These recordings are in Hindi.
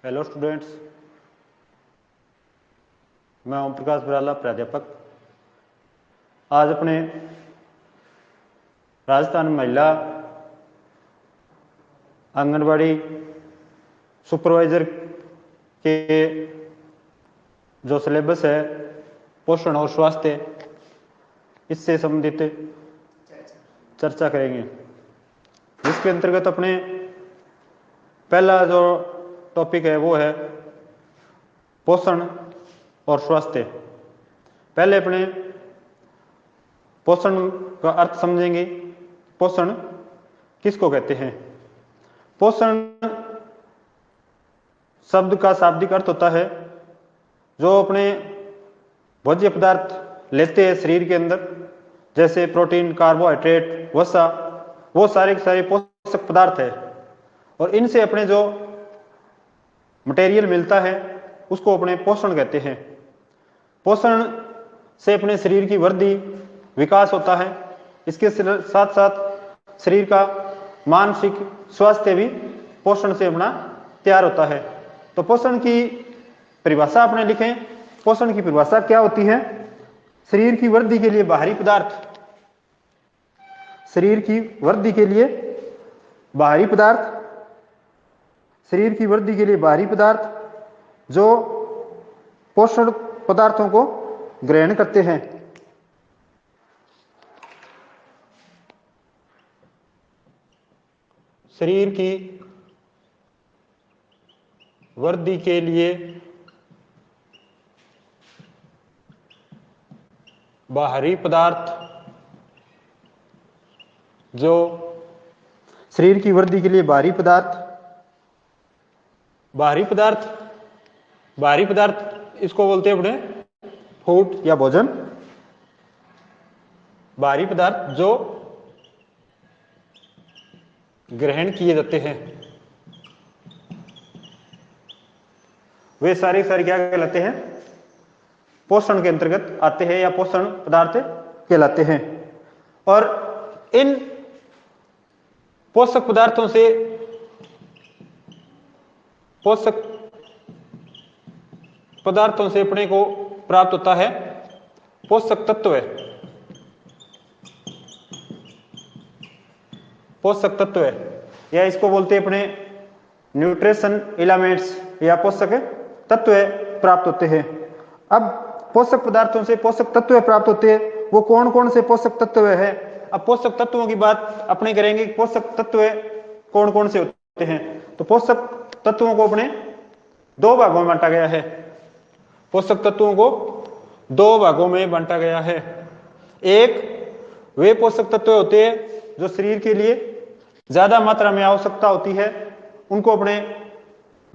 हेलो स्टूडेंट्स, मैं ओम प्रकाश बराला, प्राध्यापक। आज अपने राजस्थान महिला आंगनबाड़ी सुपरवाइजर के जो सिलेबस है पोषण और स्वास्थ्य, इससे संबंधित चर्चा करेंगे, जिसके अंतर्गत अपने पहला जो टॉपिक है वो है पोषण और स्वास्थ्य। पहले अपने पोषण का अर्थ समझेंगे। पोषण किसको कहते हैं? पोषण शब्द का शाब्दिक अर्थ होता है जो अपने भोज्य पदार्थ लेते हैं शरीर के अंदर, जैसे प्रोटीन, कार्बोहाइड्रेट, वसा, वो सारे के सारे पोषक पदार्थ है, और इनसे अपने जो मटेरियल मिलता है उसको अपने पोषण कहते हैं। पोषण से अपने शरीर की वृद्धि, विकास होता है। इसके साथ साथ शरीर का मानसिक स्वास्थ्य भी पोषण से अपना तैयार होता है। तो पोषण की परिभाषा अपने लिखें। पोषण की परिभाषा क्या होती है? शरीर की वृद्धि के लिए बाहरी पदार्थ, शरीर की वृद्धि के लिए बाहरी पदार्थ, शरीर की वृद्धि के लिए बाहरी पदार्थ जो पोषण पदार्थों को ग्रहण करते हैं। शरीर की वृद्धि के लिए बाहरी पदार्थ जो शरीर की वृद्धि के लिए बाहरी पदार्थ इसको बोलते हैं अपने फूड या भोजन। बाहरी पदार्थ जो ग्रहण किए जाते हैं वे सारे क्या कहलाते हैं? पोषण के अंतर्गत आते हैं या पोषण पदार्थ कहलाते हैं। और इन पोषक पदार्थों से अपने को प्राप्त होता है पोषक तत्व। पोषक तत्व या इसको बोलते हैं अपने न्यूट्रिशन एलिमेंट्स या पोषक तत्व प्राप्त होते हैं। अब पोषक पदार्थों से पोषक तत्व प्राप्त होते हैं, वो कौन कौन से पोषक तत्व है? अब पोषक तत्वों की बात अपने करेंगे। पोषक तत्व कौन कौन से होते हैं? तो पोषक तत्वों को अपने दो भागों में बांटा गया है। पोषक तत्वों को दो भागों में बांटा गया है। एक वे पोषक तत्व होते हैं जो शरीर के लिए ज्यादा मात्रा में आवश्यकता होती है, उनको अपने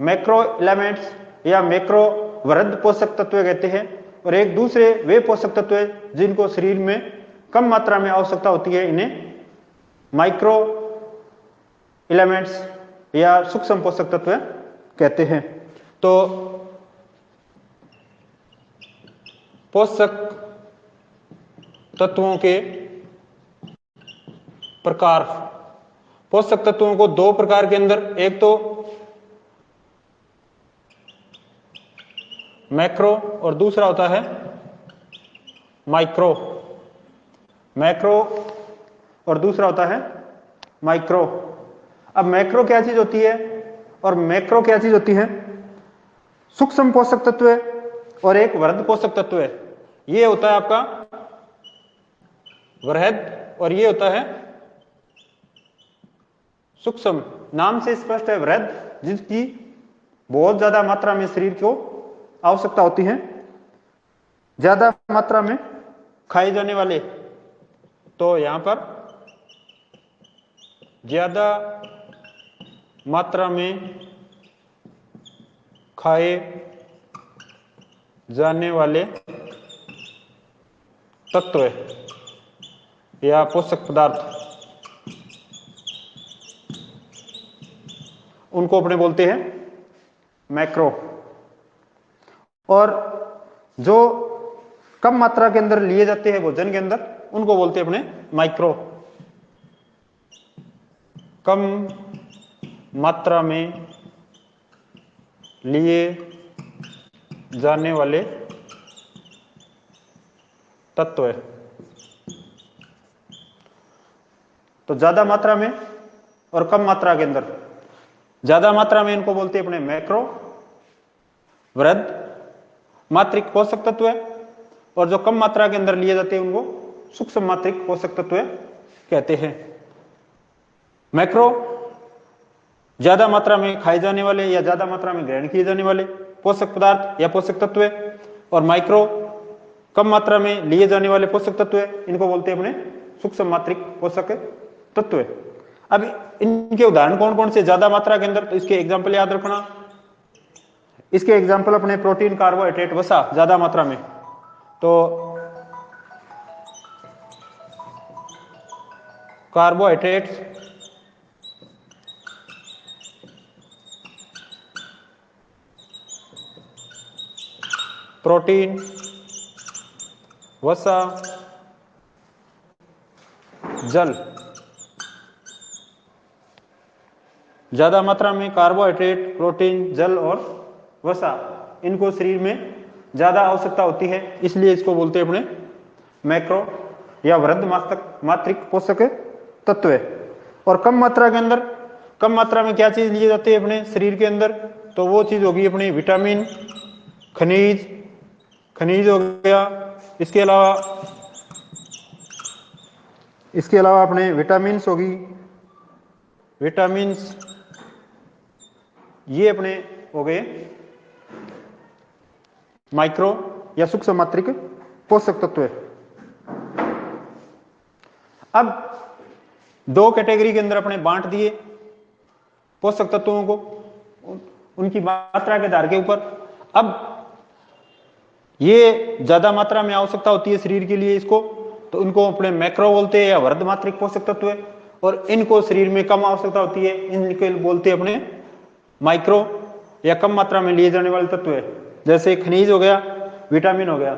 मैक्रो एलिमेंट्स या मैक्रो वृद्ध पोषक तत्व कहते हैं। और एक दूसरे वे पोषक तत्व जिनको शरीर में कम मात्रा में आवश्यकता होती है, इन्हें माइक्रो एलिमेंट्स या सूक्ष्म पोषक तत्व कहते हैं। तो पोषक तत्वों के प्रकार, पोषक तत्वों को दो प्रकार के अंदर, एक तो मैक्रो और दूसरा होता है माइक्रो। मैक्रो और दूसरा होता है माइक्रो। अब मैक्रो क्या चीज होती है और मैक्रो क्या चीज होती है? सूक्ष्म पोषक तत्व और एक वृहद पोषक तत्व है। ये होता है आपका वृहद और ये होता है सूक्ष्म। नाम से स्पष्ट है, वृहद जिसकी बहुत ज्यादा मात्रा में शरीर को आवश्यकता होती है, ज्यादा मात्रा में खाए जाने वाले। तो यहां पर ज्यादा मात्रा में खाए जाने वाले तत्व या पोषक पदार्थ, उनको अपने बोलते हैं मैक्रो। और जो कम मात्रा के अंदर लिए जाते हैं भोजन के अंदर, उनको बोलते हैं अपने माइक्रो। कम मात्रा में लिए जाने वाले तत्व है। तो ज्यादा मात्रा में और कम मात्रा के अंदर, ज्यादा मात्रा में इनको बोलते हैं अपने मैक्रो वृहद मात्रिक पोषक तत्व है, और जो कम मात्रा के अंदर लिए जाते हैं उनको सूक्ष्म मात्रिक पोषक तत्व कहते हैं। मैक्रो ज्यादा मात्रा में खाए जाने वाले या ज्यादा मात्रा में ग्रहण किए जाने वाले पोषक पदार्थ या पोषक तत्व है, और माइक्रो कम मात्रा में लिए जाने वाले पोषक तत्व है, इनको बोलते हैं अपने सूक्ष्म मात्रिक पोषक तत्व है। अब इनके उदाहरण कौन कौन से ज्यादा मात्रा के अंदर, तो इसके एग्जाम्पल याद रखना। इसके एग्जाम्पल अपने प्रोटीन, कार्बोहाइड्रेट, वसा ज्यादा मात्रा में, तो कार्बोहाइड्रेट, प्रोटीन, वसा, जल। ज्यादा मात्रा में कार्बोहाइड्रेट, प्रोटीन, जल और वसा, इनको शरीर में ज्यादा आवश्यकता होती है, इसलिए इसको बोलते हैं अपने मैक्रो या वृहद मात्रिक पोषक तत्व है। और कम मात्रा के अंदर, कम मात्रा में क्या चीज लिए जाती है अपने शरीर के अंदर, तो वो चीज होगी अपनी विटामिन, खनिज, खनिज हो गया, इसके अलावा अपने विटामिन्स होगी, विटामिन्स, ये अपने हो गए माइक्रो या सूक्ष्म मात्रिक पोषक तत्व है। अब दो कैटेगरी के अंदर अपने बांट दिए पोषक तत्वों को उनकी मात्रा के आधार के ऊपर। अब ये ज्यादा मात्रा में आवश्यकता होती है शरीर के लिए इसको, तो उनको अपने मैक्रो बोलते हैं या वृहद मात्रिक पोषक तत्व है, और इनको शरीर में कम आवश्यकता होती है, इनके बोलते हैं अपने माइक्रो या कम मात्रा में लिए जाने वाले तत्व है। जैसे खनिज हो गया, विटामिन हो गया,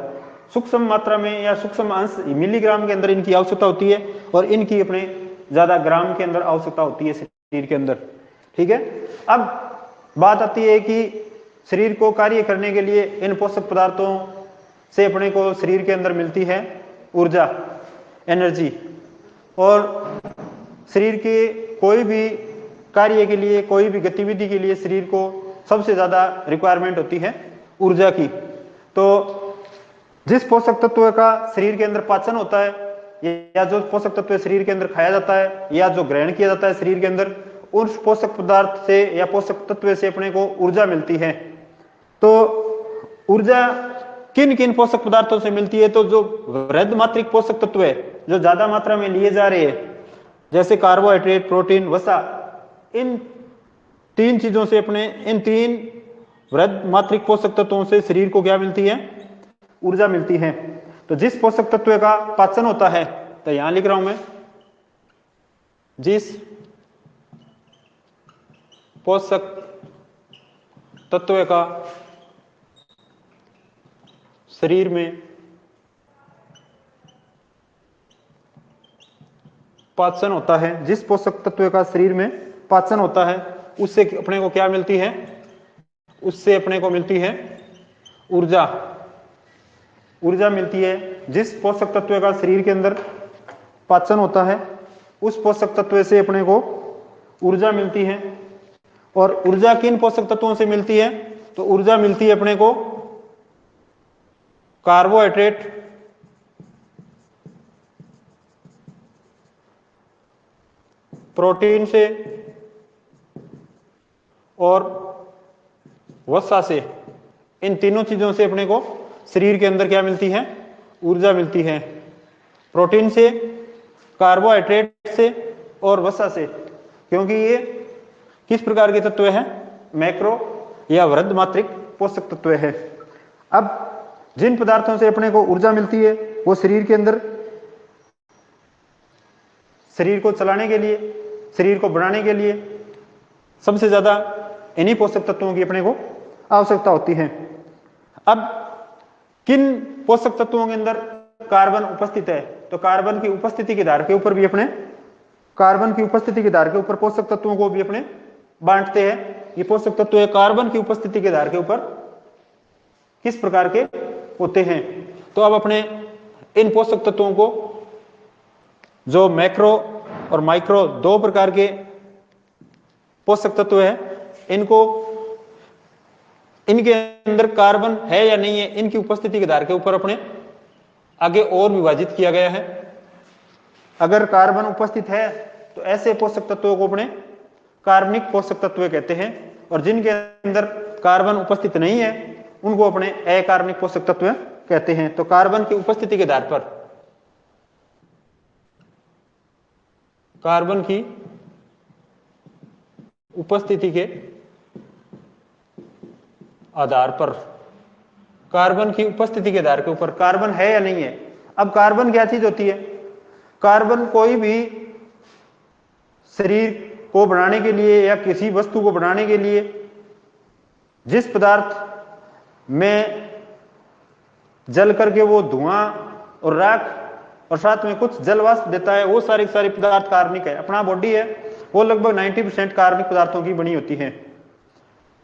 सूक्ष्म मात्रा में या सूक्ष्म अंश मिलीग्राम के अंदर इनकी आवश्यकता होती है, और इनकी अपने ज्यादा ग्राम के अंदर आवश्यकता होती है शरीर के अंदर। ठीक है, अब बात आती है कि शरीर को कार्य करने के लिए इन पोषक पदार्थों से अपने को शरीर के अंदर मिलती है ऊर्जा, एनर्जी, और शरीर के कोई भी कार्य के लिए, कोई भी गतिविधि के लिए शरीर को सबसे ज्यादा रिक्वायरमेंट होती है ऊर्जा की। तो जिस पोषक तत्व का शरीर के अंदर पाचन होता है, या जो पोषक तत्व शरीर के अंदर खाया जाता है या जो ग्रहण किया जाता है शरीर के अंदर, उस पोषक पदार्थ से या पोषक तत्व से अपने को ऊर्जा मिलती है। तो ऊर्जा किन किन पोषक पदार्थों से मिलती है, तो जो वृहद मात्रिक पोषक तत्व है जो ज्यादा मात्रा में लिए जा रहे हैं, जैसे कार्बोहाइड्रेट, प्रोटीन, वसा, इन तीन चीजों से अपने, इन तीन वृहद मात्रिक पोषक तत्वों से शरीर को क्या मिलती है, ऊर्जा मिलती है। तो जिस पोषक तत्व का पाचन होता है, तो यहां लिख रहा हूं मैं, जिस पोषक तत्व का शरीर में पाचन होता है, जिस पोषक तत्व का शरीर में पाचन होता है, उससे अपने को क्या मिलती है, उससे अपने को मिलती है ऊर्जा, ऊर्जा मिलती है। जिस पोषक तत्व का शरीर के अंदर पाचन होता है, उस पोषक तत्व से अपने को ऊर्जा मिलती है। और ऊर्जा किन पोषक तत्वों से मिलती है, तो ऊर्जा मिलती है अपने को कार्बोहाइड्रेट, प्रोटीन से और वसा से। इन तीनों चीजों से अपने को शरीर के अंदर क्या मिलती है, ऊर्जा मिलती है। प्रोटीन से, कार्बोहाइड्रेट से और वसा से, क्योंकि ये किस प्रकार के तत्व है, मैक्रो या वृहद मात्रिक पोषक तत्व है। अब जिन पदार्थों से अपने को ऊर्जा मिलती है, वो शरीर के अंदर शरीर को चलाने के लिए, शरीर को बढ़ाने के लिए सबसे ज्यादा इन्हीं पोषक तत्वों की अपने को आवश्यकता होती है। अब किन पोषक तत्वों के अंदर कार्बन उपस्थित है, तो कार्बन की उपस्थिति के आधार के ऊपर भी अपने, कार्बन की उपस्थिति के आधार के ऊपर पोषक तत्वों को भी अपने बांटते हैं। ये पोषक तत्व है कार्बन की उपस्थिति के आधार के ऊपर किस प्रकार के होते हैं। तो अब अपने इन पोषक तत्वों को जो मैक्रो और माइक्रो दो प्रकार के पोषक तत्व है, इनको इनके अंदर कार्बन है या नहीं है, इनकी उपस्थिति के आधार के ऊपर अपने आगे और विभाजित किया गया है। अगर कार्बन उपस्थित है तो ऐसे पोषक तत्वों को अपने कार्बनिक पोषक तत्व कहते हैं, और जिनके अंदर कार्बन उपस्थित नहीं है उनको अपने अकार्बनिक पोषक तत्व कहते हैं। तो कार्बन की उपस्थिति के आधार पर, कार्बन की उपस्थिति के आधार पर, कार्बन की उपस्थिति के आधार के ऊपर कार्बन है या नहीं है। अब कार्बन क्या चीज होती है? कार्बन कोई भी शरीर को बनाने के लिए या किसी वस्तु को बनाने के लिए जिस पदार्थ में जल करके वो धुआं और राख और साथ में कुछ जल वाष्प देता है, वो सारे पदार्थ कार्बनिक है। अपना बॉडी है वो लगभग 90% कार्बनिक पदार्थों की बनी होती है।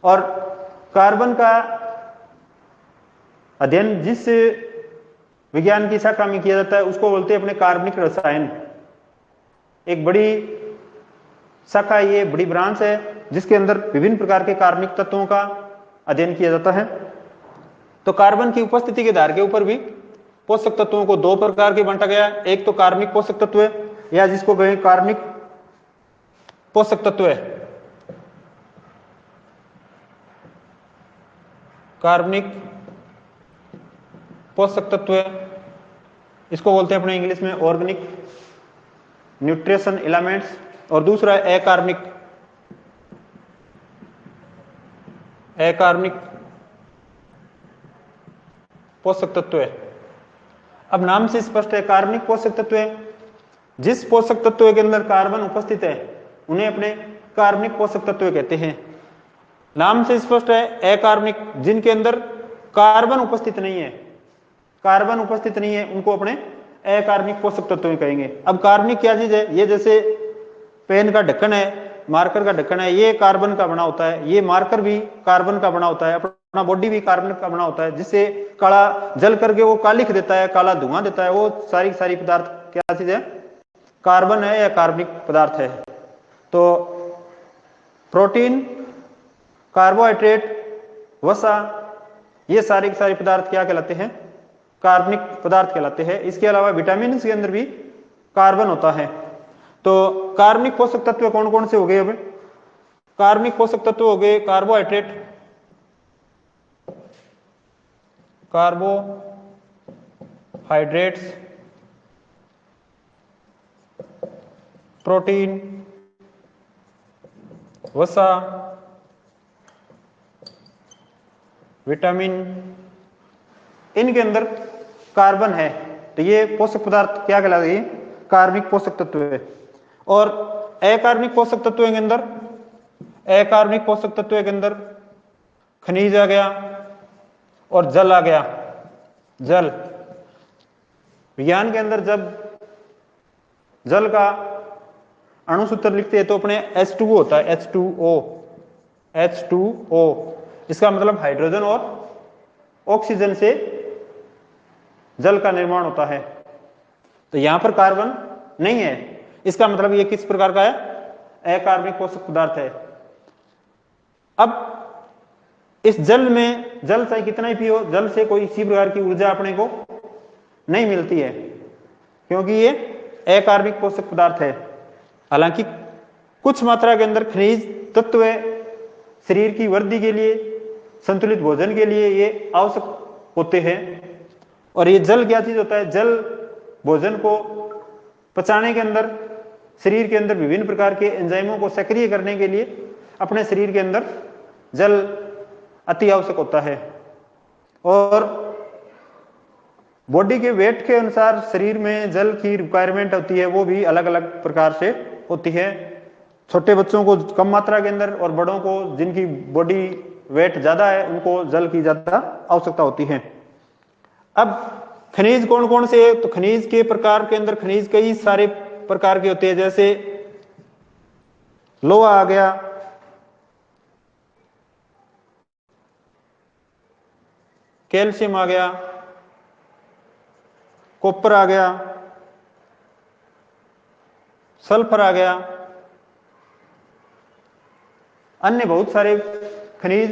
और कार्बन का अध्ययन जिस विज्ञान की शाखा में किया जाता है उसको बोलते हैं अपने कार्बनिक रसायन। एक बड़ी शाखा, ये बड़ी ब्रांच है जिसके अंदर विभिन्न प्रकार के कार्बनिक तत्वों का अध्ययन किया जाता है। तो कार्बन की उपस्थिति के आधार के ऊपर भी पोषक तत्वों को दो प्रकार के बांटा गया है। एक तो कार्बनिक पोषक तत्व है या जिसको कहें कार्बनिक पोषक तत्व है, कार्बनिक पोषक तत्व है, इसको बोलते हैं अपने इंग्लिश में ऑर्गेनिक न्यूट्रिशन एलिमेंट्स। और दूसरा है अकार्बनिक पोषक तत्व है। अब नाम से स्पष्ट है, कार्बनिक पोषक तत्व है। जिस पोषक तत्व के अंदर कार्बन उपस्थित है उन्हें अपने कार्बनिक पोषक तत्व कहते हैं। नाम से स्पष्ट है अकार्बनिक, जिनके अंदर कार्बन उपस्थित नहीं है, कार्बन उपस्थित नहीं है उनको अपने अकार्बनिक पोषक तत्व कहेंगे। अब कार्बनिक क्या चीज है? ये जैसे पेन का ढक्कन है, मार्कर का ढक्कन है, ये कार्बन का बना होता है, ये मार्कर भी कार्बन का बना होता है, अपना बॉडी भी कार्बन का बना होता है, जिससे काला जल करके वो कालिख देता है, काला धुआं देता है। वो सारी पदार्थ क्या चीज है? कार्बन है या कार्बनिक पदार्थ है। तो प्रोटीन, कार्बोहाइड्रेट, वसा, ये सारे पदार्थ क्या कहलाते हैं? कार्बनिक पदार्थ कहलाते हैं। इसके अलावा विटामिन के अंदर भी कार्बन होता है। तो कार्बनिक पोषक तत्व कौन कौन से हो गए? अब कार्बनिक पोषक तत्व हो गए कार्बोहाइड्रेट, कार्बोहाइड्रेट्स, प्रोटीन, वसा, विटामिन, इनके अंदर कार्बन है। तो ये पोषक पदार्थ क्या कहलाते हैं? कार्बनिक पोषक तत्व है। और अकार्बनिक पोषक तत्वों के अंदर, अकार्बनिक पोषक तत्वों के अंदर खनिज आ गया और जल आ गया। जल, विज्ञान के अंदर जब जल का अणुसूत्र लिखते हैं तो अपने H2O होता है, H2O। इसका मतलब हाइड्रोजन और ऑक्सीजन से जल का निर्माण होता है। तो यहां पर कार्बन नहीं है, इसका मतलब ये किस प्रकार का है? अकार्बनिक पोषक पदार्थ है। अब इस जल में, जल चाहे कितना ही पियो, जल से कोई इसी प्रकार की ऊर्जा अपने को नहीं मिलती है, क्योंकि ये अकार्बनिक पोषक पदार्थ है। हालांकि कुछ मात्रा के अंदर खनिज तत्व शरीर की वृद्धि के लिए, संतुलित भोजन के लिए ये आवश्यक होते हैं। और ये जल क्या चीज होता है? जल भोजन को पचाने के अंदर, शरीर के अंदर विभिन्न प्रकार के एंजाइमों को सक्रिय करने के लिए अपने शरीर के अंदर जल अति आवश्यक होता है। और बॉडी के वेट के अनुसार शरीर में जल की रिक्वायरमेंट होती है, वो भी अलग अलग प्रकार से होती है। छोटे बच्चों को कम मात्रा के अंदर और बड़ों को, जिनकी बॉडी वेट ज्यादा है, उनको जल की ज्यादा आवश्यकता होती है। अब खनिज कौन कौन से है? तो खनिज के प्रकार के अंदर खनिज कई सारे प्रकार के होते हैं। जैसे लोहा आ गया, कैल्शियम आ गया, कॉपर आ गया, सल्फर आ गया, अन्य बहुत सारे खनिज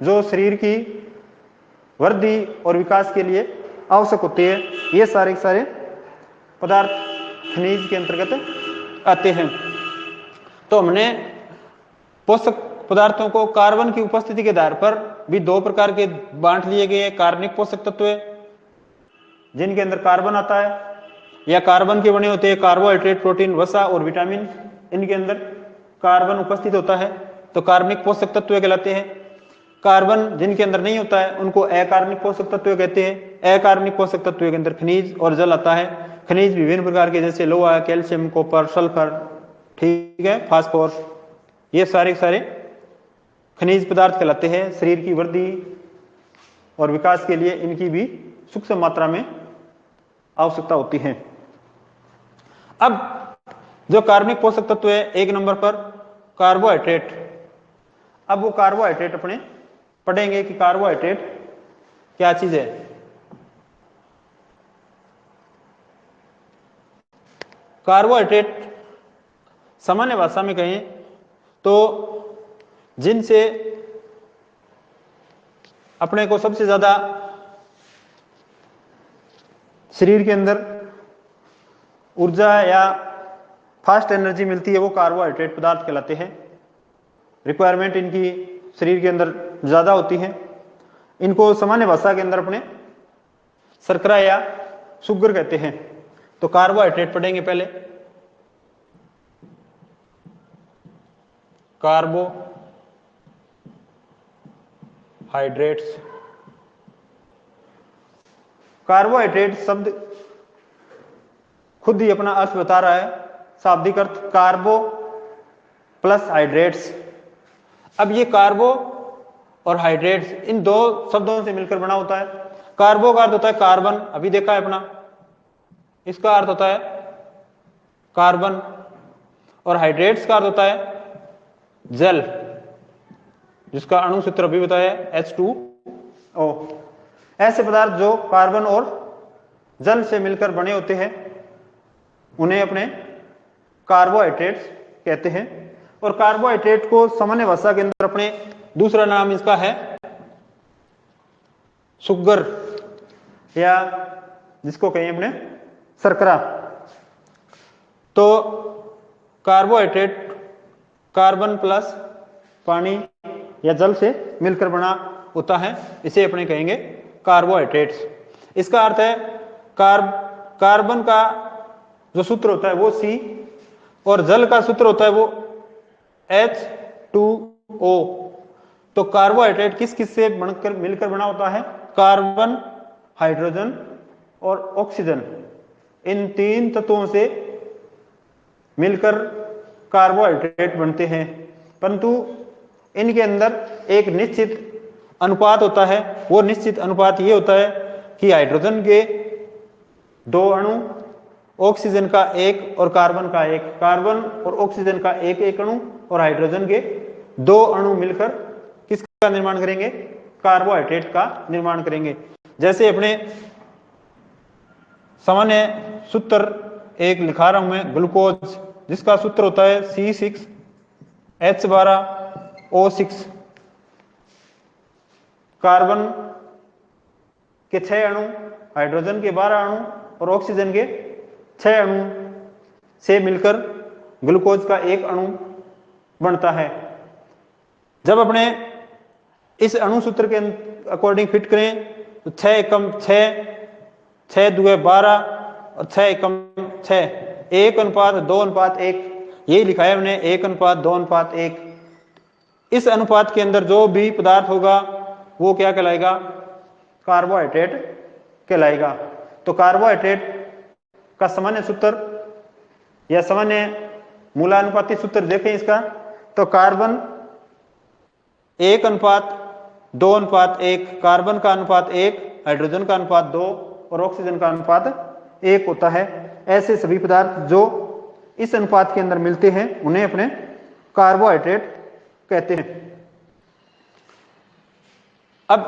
जो शरीर की वृद्धि और विकास के लिए आवश्यक होते हैं, ये सारे सारे पदार्थ खनिज के अंतर्गत आते हैं। तो हमने पोषक पदार्थों को कार्बन की उपस्थिति के आधार पर भी दो प्रकार के बांट लिए गए हैं। कार्बनिक पोषक तत्व जिनके अंदर कार्बन आता है या कार्बन के बने होते हैं, कार्बोहाइड्रेट, प्रोटीन, वसा और विटामिन, इनके अंदर कार्बन उपस्थित होता है तो कार्बनिक पोषक तत्व कहलाते हैं। कार्बन जिनके अंदर नहीं होता है उनको अकार्बनिक पोषक तत्व कहते हैं। अकार्बनिक पोषक तत्व के अंदर खनिज और जल आता है। खनिज विभिन्न प्रकार के जैसे लोहा, कैल्शियम, कॉपर, सल्फर, ठीक है, फास्फोरस, ये सारे सारे खनिज पदार्थ कहलाते हैं। शरीर की वृद्धि और विकास के लिए इनकी भी सूक्ष्म मात्रा में आवश्यकता होती है। अब जो कार्बनिक पोषक तत्व है एक नंबर पर कार्बोहाइड्रेट। अब वो कार्बोहाइड्रेट अपने पढ़ेंगे कि कार्बोहाइड्रेट क्या चीज है। कार्बोहाइड्रेट सामान्य भाषा में कहें तो जिनसे अपने को सबसे ज्यादा शरीर के अंदर ऊर्जा या फास्ट एनर्जी मिलती है वो कार्बोहाइड्रेट पदार्थ कहलाते हैं। रिक्वायरमेंट इनकी शरीर के अंदर ज्यादा होती है। इनको सामान्य भाषा के अंदर अपने शर्करा या शुगर कहते हैं। तो कार्बोहाइड्रेट पढ़ेंगे पहले। कार्बोहाइड्रेट्स, कार्बोहाइड्रेट शब्द खुद ही अपना अर्थ बता रहा है। शाब्दिक अर्थ कार्बो प्लस हाइड्रेट्स। अब ये कार्बो और हाइड्रेट्स इन दो शब्दों से मिलकर बना होता है। कार्बो का अर्थ होता है कार्बन, अभी देखा है अपना, इसका अर्थ होता है कार्बन। और हाइड्रेट्स का अर्थ होता है जल, जिसका अणु सूत्र अभी बताया H2O। ऐसे पदार्थ जो कार्बन और जल से मिलकर बने होते हैं उन्हें अपने कार्बोहाइड्रेट्स कहते हैं। और कार्बोहाइड्रेट को सामान्य भाषा के अंदर अपने दूसरा नाम इसका है शुगर, या जिसको कहें अपने शर्करा। तो कार्बोहाइड्रेट कार्बन प्लस पानी या जल से मिलकर बना होता है, इसे अपने कहेंगे कार्बोहाइड्रेट्स। इसका अर्थ है कार्बन का जो सूत्र होता है वो C और जल का सूत्र होता है वो H2O। तो कार्बोहाइड्रेट किस किस से बनकर मिलकर बना होता है? कार्बन, हाइड्रोजन और ऑक्सीजन, इन तीन तत्वों से मिलकर कार्बोहाइड्रेट बनते हैं। परंतु इनके अंदर एक निश्चित अनुपात होता है। वो निश्चित अनुपात ये होता है कि हाइड्रोजन के 2 अणु, ऑक्सीजन का 1 और कार्बन का 1, कार्बन और ऑक्सीजन का 1 अणु और हाइड्रोजन के 2 अणु मिलकर किसका निर्माण करेंगे? कार्बोहाइड्रेट का निर्माण करेंगे। जैसे अपने सामान्य सूत्र एक लिखा रहा हूं मैं, ग्लूकोज, जिसका सूत्र होता है C6H12O6। कार्बन के 6 अणु, हाइड्रोजन के 12 अणु और ऑक्सीजन के 6 अणु से मिलकर ग्लूकोज का 1 अणु बनता है। जब अपने इस अणु सूत्र के अकॉर्डिंग फिट करें तो 6 एकम 6, 6 दुए 12 और 6 एकम 6, 1:2:1, यही लिखा है हमने 1:2:1। इस अनुपात के अंदर जो भी पदार्थ होगा वो क्या कहलाएगा? कार्बोहाइड्रेट कहलाएगा। तो कार्बोहाइड्रेट का सामान्य सूत्र या सामान्य मूलानुपाती सूत्र देखें इसका, तो कार्बन 1:2:1, कार्बन का अनुपात 1, हाइड्रोजन का अनुपात 2 और ऑक्सीजन का अनुपात 1 होता है। ऐसे सभी पदार्थ जो इस अनुपात के अंदर मिलते हैं उन्हें अपने कार्बोहाइड्रेट कहते हैं। अब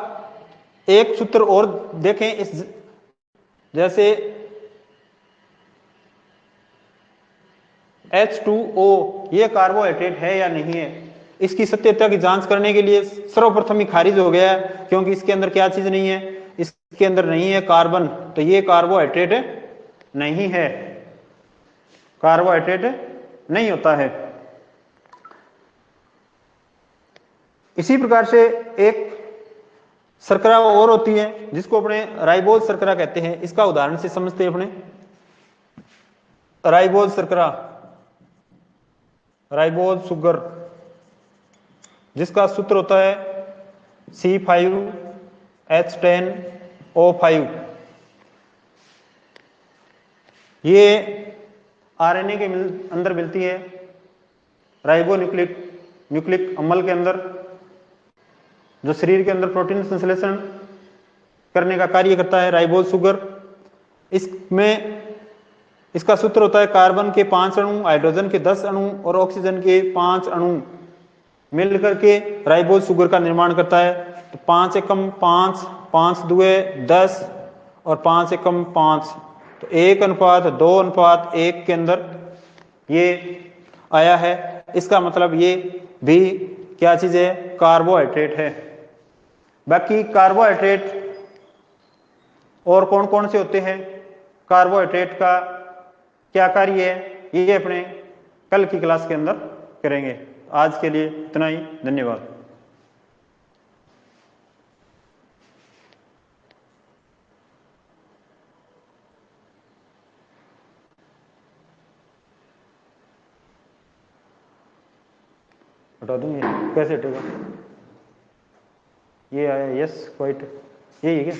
एक सूत्र और देखें इस, जैसे H2O ये कार्बोहाइड्रेट है या नहीं है, इसकी सत्यता की जांच करने के लिए सर्वप्रथम ही खारिज हो गया है, क्योंकि इसके अंदर क्या चीज नहीं है, इसके अंदर नहीं है कार्बन, तो ये कार्बोहाइड्रेट नहीं है, कार्बोहाइड्रेट नहीं होता है। इसी प्रकार से एक शर्करा और होती है जिसको अपने राइबोज शर्करा कहते हैं। इसका उदाहरण से समझते हैं अपने राइबोज शर्करा, राइबोज शुगर, जिसका सूत्र होता है C5H10O5। ये आरएनए के अंदर मिलती है, न्यूक्लिक अम्ल के अंदर, जो शरीर के अंदर प्रोटीन संश्लेषण करने का कार्य करता है, राइबोज शुगर। इसमें इसका सूत्र होता है कार्बन के 5 अणु, हाइड्रोजन के 10 अणु और ऑक्सीजन के 5 अणु मिलकर के राइबोज शुगर का निर्माण करता है। तो 5 एकम 5, 5 दुए 10 और 5 एकम 5, तो 1:2:1 के अंदर ये आया है। इसका मतलब ये भी क्या चीज है, कार्बोहाइड्रेट है। बाकी कार्बोहाइड्रेट और कौन कौन से होते हैं, कार्बोहाइड्रेट का क्या कार्य है, ये अपने कल की क्लास के अंदर करेंगे। आज के लिए इतना ही, धन्यवाद। हटा दूंगे, कैसे हटेगा, ये आया यस क्वाइट, यही है क्या?